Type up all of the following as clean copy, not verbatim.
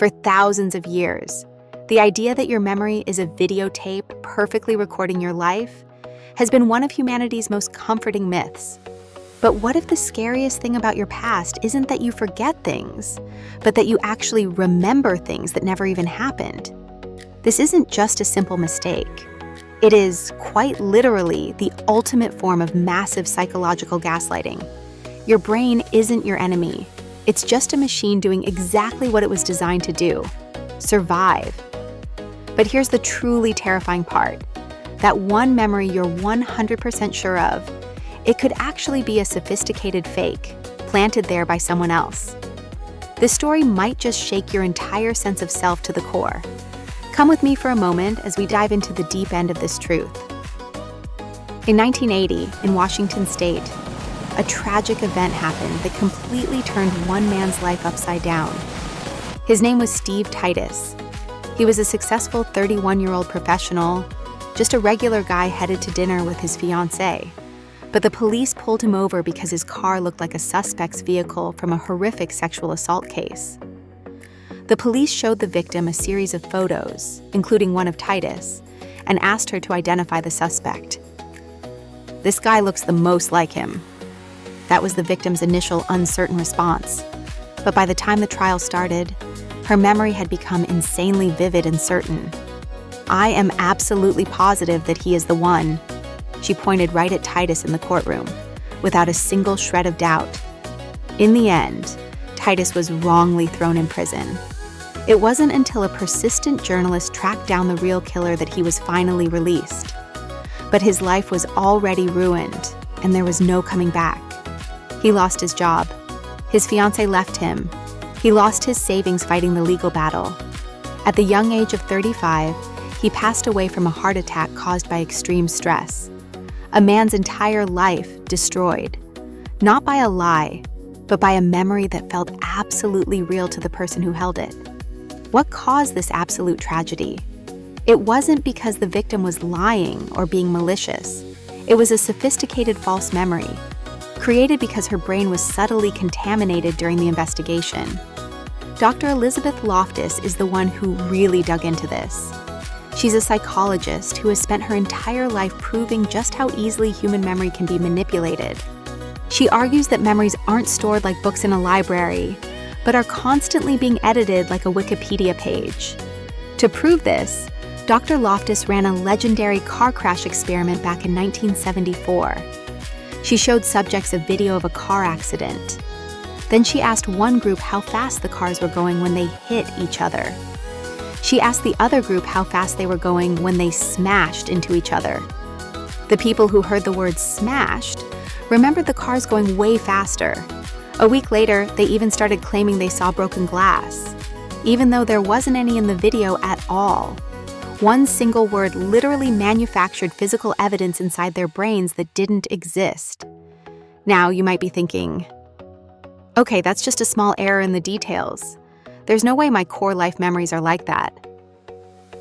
For thousands of years, the idea that your memory is a videotape perfectly recording your life has been one of humanity's most comforting myths. But what if the scariest thing about your past isn't that you forget things, but that you actually remember things that never even happened? This isn't just a simple mistake. It is, quite literally, the ultimate form of massive psychological gaslighting. Your brain isn't your enemy. It's just a machine doing exactly what it was designed to do: survive. But here's the truly terrifying part. That one memory you're 100% sure of, it could actually be a sophisticated fake, planted there by someone else. This story might just shake your entire sense of self to the core. Come with me for a moment as we dive into the deep end of this truth. In 1980, in Washington state, a tragic event happened that completely turned one man's life upside down. His name was Steve Titus. He was a successful 31-year-old professional, just a regular guy headed to dinner with his fiancée. But the police pulled him over because his car looked like a suspect's vehicle from a horrific sexual assault case. The police showed the victim a series of photos, including one of Titus, and asked her to identify the suspect. "This guy looks the most like him." That was the victim's initial uncertain response. But by the time the trial started, her memory had become insanely vivid and certain. "I am absolutely positive that he is the one." She pointed right at Titus in the courtroom, without a single shred of doubt. In the end, Titus was wrongly thrown in prison. It wasn't until a persistent journalist tracked down the real killer that he was finally released. But his life was already ruined, and there was no coming back. He lost his job. His fiancée left him. He lost his savings fighting the legal battle. At the young age of 35, he passed away from a heart attack caused by extreme stress. A man's entire life destroyed, not by a lie, but by a memory that felt absolutely real to the person who held it. What caused this absolute tragedy? It wasn't because the victim was lying or being malicious. It was a sophisticated false memory, created because her brain was subtly contaminated during the investigation. Dr. Elizabeth Loftus is the one who really dug into this. She's a psychologist who has spent her entire life proving just how easily human memory can be manipulated. She argues that memories aren't stored like books in a library, but are constantly being edited like a Wikipedia page. To prove this, Dr. Loftus ran a legendary car crash experiment back in 1974. She showed subjects a video of a car accident. Then she asked one group how fast the cars were going when they hit each other. She asked the other group how fast they were going when they smashed into each other. The people who heard the word smashed remembered the cars going way faster. A week later, they even started claiming they saw broken glass, even though there wasn't any in the video at all. One single word literally manufactured physical evidence inside their brains that didn't exist. Now, you might be thinking, okay, that's just a small error in the details. There's no way my core life memories are like that.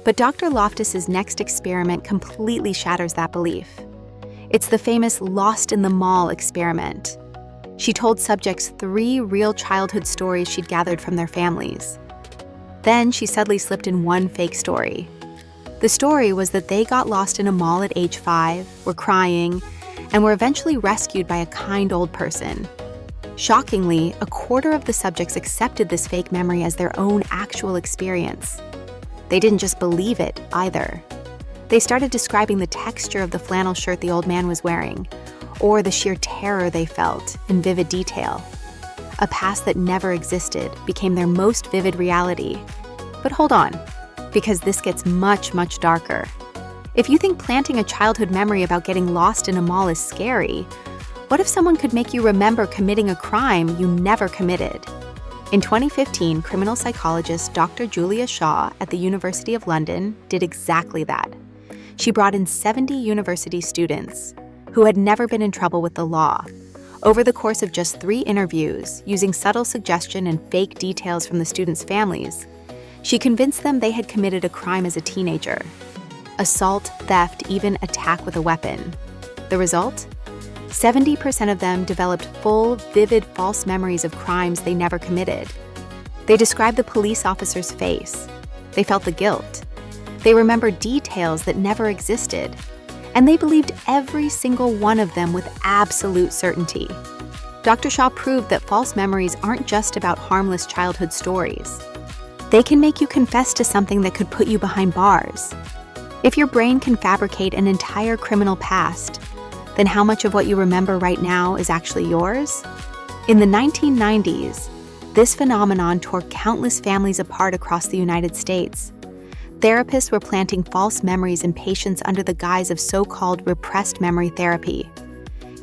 But Dr. Loftus's next experiment completely shatters that belief. It's the famous Lost in the Mall experiment. She told subjects 3 real childhood stories she'd gathered from their families. Then she suddenly slipped in one fake story. The story was that they got lost in a mall at age 5, were crying, and were eventually rescued by a kind old person. Shockingly, a quarter of the subjects accepted this fake memory as their own actual experience. They didn't just believe it, either. They started describing the texture of the flannel shirt the old man was wearing, or the sheer terror they felt in vivid detail. A past that never existed became their most vivid reality. But hold on, because this gets much, much darker. If you think planting a childhood memory about getting lost in a mall is scary, what if someone could make you remember committing a crime you never committed? In 2015, criminal psychologist Dr. Julia Shaw at the University of London did exactly that. She brought in 70 university students who had never been in trouble with the law. Over the course of just 3 interviews, using subtle suggestion and fake details from the students' families, she convinced them they had committed a crime as a teenager. Assault, theft, even attack with a weapon. The result? 70% of them developed full, vivid false memories of crimes they never committed. They described the police officer's face. They felt the guilt. They remembered details that never existed. And they believed every single one of them with absolute certainty. Dr. Shaw proved that false memories aren't just about harmless childhood stories. They can make you confess to something that could put you behind bars. If your brain can fabricate an entire criminal past, then how much of what you remember right now is actually yours? In the 1990s, this phenomenon tore countless families apart across the United States. Therapists were planting false memories in patients under the guise of so-called repressed memory therapy.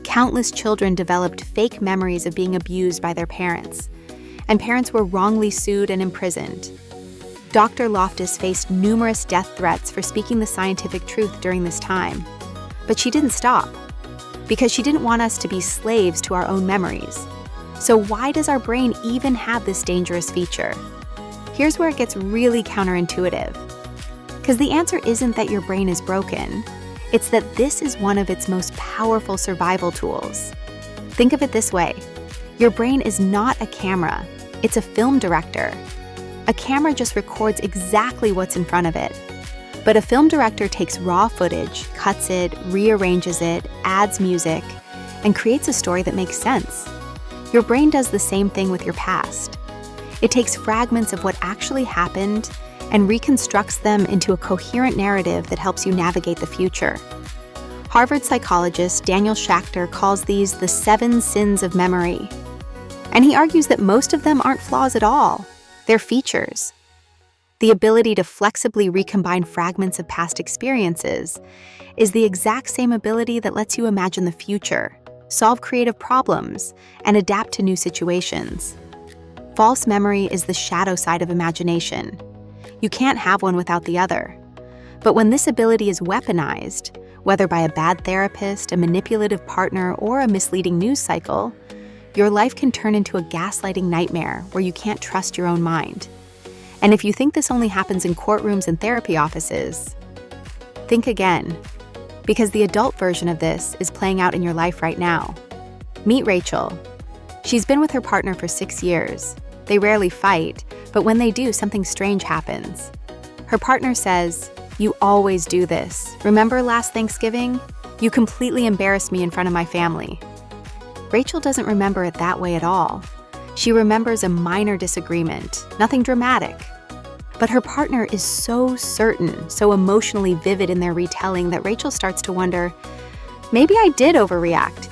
Countless children developed fake memories of being abused by their parents, and parents were wrongly sued and imprisoned. Dr. Loftus faced numerous death threats for speaking the scientific truth during this time. But she didn't stop, because she didn't want us to be slaves to our own memories. So why does our brain even have this dangerous feature? Here's where it gets really counterintuitive. Because the answer isn't that your brain is broken, it's that this is one of its most powerful survival tools. Think of it this way. Your brain is not a camera, it's a film director. A camera just records exactly what's in front of it. But a film director takes raw footage, cuts it, rearranges it, adds music, and creates a story that makes sense. Your brain does the same thing with your past. It takes fragments of what actually happened and reconstructs them into a coherent narrative that helps you navigate the future. Harvard psychologist Daniel Schachter calls these the 7 sins of memory. And he argues that most of them aren't flaws at all. They're features. The ability to flexibly recombine fragments of past experiences is the exact same ability that lets you imagine the future, solve creative problems, and adapt to new situations. False memory is the shadow side of imagination. You can't have one without the other. But when this ability is weaponized, whether by a bad therapist, a manipulative partner, or a misleading news cycle, your life can turn into a gaslighting nightmare where you can't trust your own mind. And if you think this only happens in courtrooms and therapy offices, think again, because the adult version of this is playing out in your life right now. Meet Rachel. She's been with her partner for 6 years. They rarely fight, but when they do, something strange happens. Her partner says, "You always do this. Remember last Thanksgiving? You completely embarrassed me in front of my family." Rachel doesn't remember it that way at all. She remembers a minor disagreement, nothing dramatic. But her partner is so certain, so emotionally vivid in their retelling that Rachel starts to wonder, maybe I did overreact.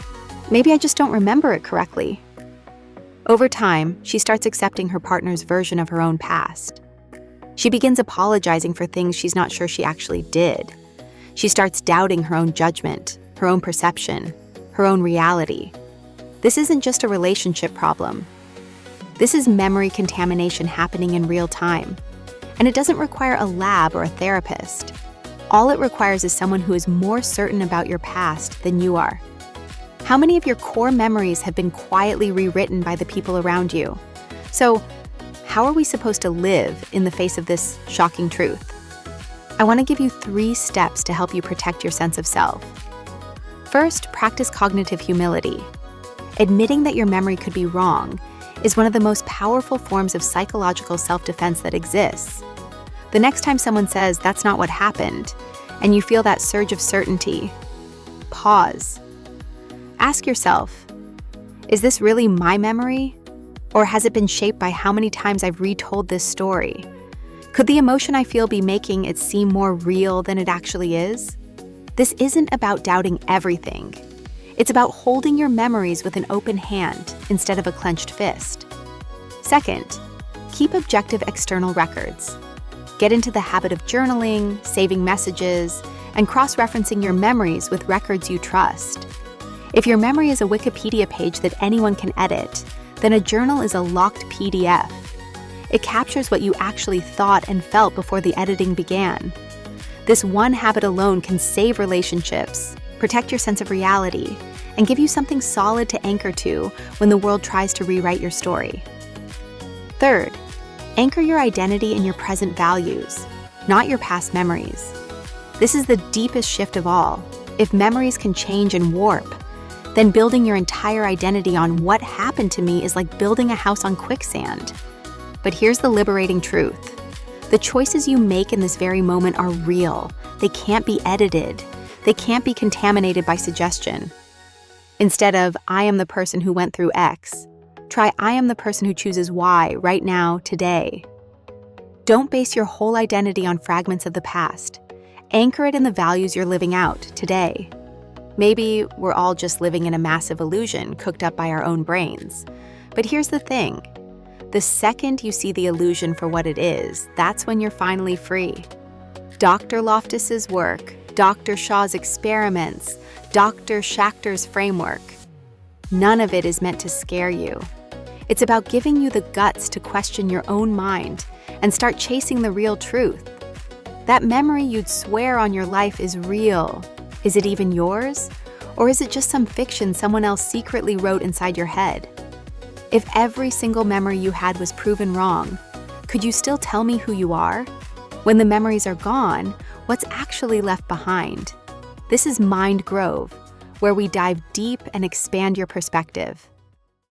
Maybe I just don't remember it correctly. Over time, she starts accepting her partner's version of her own past. She begins apologizing for things she's not sure she actually did. She starts doubting her own judgment, her own perception, her own reality. This isn't just a relationship problem. This is memory contamination happening in real time. And it doesn't require a lab or a therapist. All it requires is someone who is more certain about your past than you are. How many of your core memories have been quietly rewritten by the people around you? So, how are we supposed to live in the face of this shocking truth? I want to give you 3 steps to help you protect your sense of self. First, practice cognitive humility. Admitting that your memory could be wrong is one of the most powerful forms of psychological self-defense that exists. The next time someone says, "That's not what happened," and you feel that surge of certainty, pause. Ask yourself, is this really my memory? Or has it been shaped by how many times I've retold this story? Could the emotion I feel be making it seem more real than it actually is? This isn't about doubting everything. It's about holding your memories with an open hand instead of a clenched fist. Second, keep objective external records. Get into the habit of journaling, saving messages, and cross-referencing your memories with records you trust. If your memory is a Wikipedia page that anyone can edit, then a journal is a locked PDF. It captures what you actually thought and felt before the editing began. This one habit alone can save relationships, protect your sense of reality, and give you something solid to anchor to when the world tries to rewrite your story. Third, anchor your identity in your present values, not your past memories. This is the deepest shift of all. If memories can change and warp, then building your entire identity on what happened to me is like building a house on quicksand. But here's the liberating truth. The choices you make in this very moment are real. They can't be edited. They can't be contaminated by suggestion. Instead of, I am the person who went through X, try, I am the person who chooses Y right now, today. Don't base your whole identity on fragments of the past. Anchor it in the values you're living out today. Maybe we're all just living in a massive illusion cooked up by our own brains. But here's the thing. The second you see the illusion for what it is, that's when you're finally free. Dr. Loftus's work, Dr. Shaw's experiments, Dr. Schachter's framework, none of it is meant to scare you. It's about giving you the guts to question your own mind and start chasing the real truth. That memory you'd swear on your life is real. Is it even yours? Or is it just some fiction someone else secretly wrote inside your head? If every single memory you had was proven wrong, could you still tell me who you are? When the memories are gone, what's actually left behind? This is Mind Grove, where we dive deep and expand your perspective.